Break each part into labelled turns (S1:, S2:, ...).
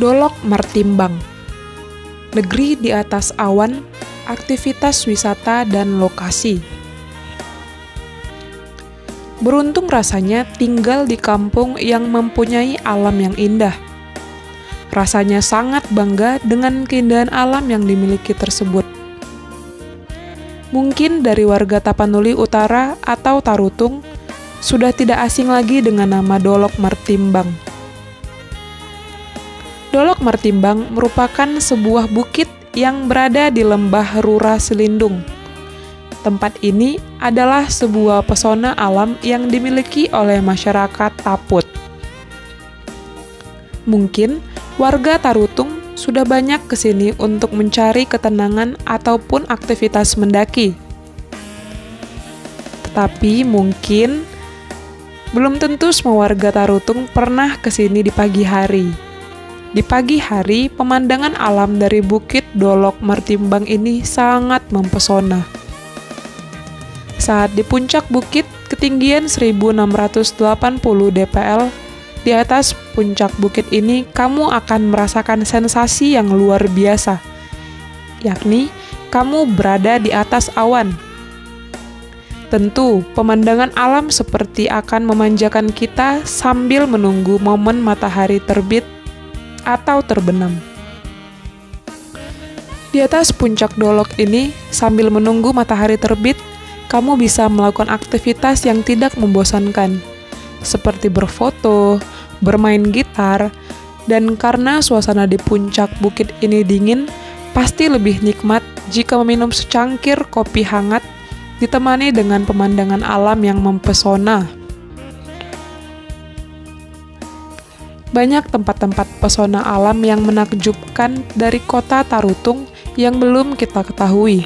S1: Dolok Martimbang, negeri di atas awan, aktivitas wisata dan lokasi. Beruntung rasanya tinggal di kampung yang mempunyai alam yang indah. Rasanya sangat bangga dengan keindahan alam yang dimiliki tersebut. Mungkin dari warga Tapanuli Utara atau Tarutung sudah tidak asing lagi dengan nama Dolok Martimbang. Dolok Martimbang merupakan sebuah bukit yang berada di lembah Rura Selindung. Tempat ini adalah sebuah pesona alam yang dimiliki oleh masyarakat Taput. Mungkin warga Tarutung sudah banyak ke sini untuk mencari ketenangan ataupun aktivitas mendaki. Tetapi mungkin belum tentu semua warga Tarutung pernah ke sini di pagi hari. Di pagi hari, pemandangan alam dari Bukit Dolok Martimbang ini sangat mempesona. Saat di puncak bukit, ketinggian 1680 dpl, di atas puncak bukit ini kamu akan merasakan sensasi yang luar biasa, yakni kamu berada di atas awan. Tentu, pemandangan alam seperti akan memanjakan kita sambil menunggu momen matahari terbit atau terbenam. Di atas puncak Dolok ini, sambil menunggu matahari terbit, kamu bisa melakukan aktivitas yang tidak membosankan, seperti berfoto, bermain gitar, dan karena suasana di puncak bukit ini dingin, pasti lebih nikmat jika meminum secangkir kopi hangat ditemani dengan pemandangan alam yang mempesona. Banyak tempat-tempat pesona alam yang menakjubkan dari kota Tarutung yang belum kita ketahui.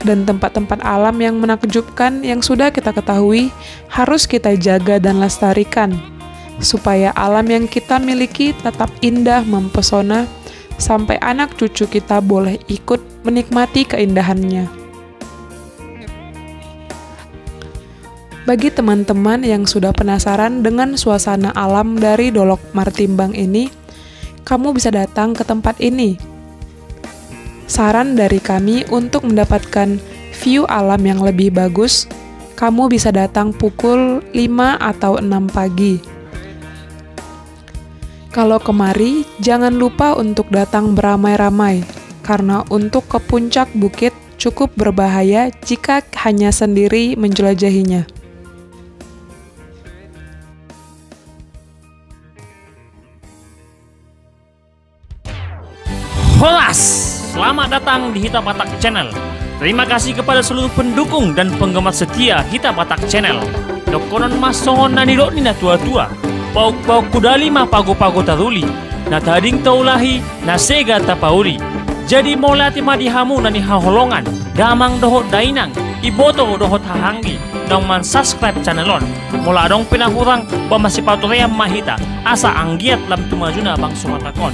S1: Dan tempat-tempat alam yang menakjubkan yang sudah kita ketahui harus kita jaga dan lestarikan, supaya alam yang kita miliki tetap indah mempesona, sampai anak cucu kita boleh ikut menikmati keindahannya. Bagi teman-teman yang sudah penasaran dengan suasana alam dari Dolok Martimbang ini, kamu bisa datang ke tempat ini. Saran dari kami untuk mendapatkan view alam yang lebih bagus, kamu bisa datang pukul 5 atau 6 pagi. Kalau kemari, jangan lupa untuk datang beramai-ramai, karena untuk ke puncak bukit cukup berbahaya jika hanya sendiri menjelajahinya.
S2: Holas! Selamat datang di Hita Batak Channel. Terima kasih kepada seluruh pendukung dan penggemar setia Hita Batak Channel. Dokonon masongon na niro ni na tua-tua. Pauk-pauk kudali ma pago-pago taruli. Na tading taulahi na sega tapauri. Jadi molati madihamu na ni haholongan. Damang dohot dainang. Iboto dohot hahanggi. Dong man subscribe channelon. Mula dong pinahurang pamasipatuream mahita. Asa anggiat lam tumajuna bang sumatakon.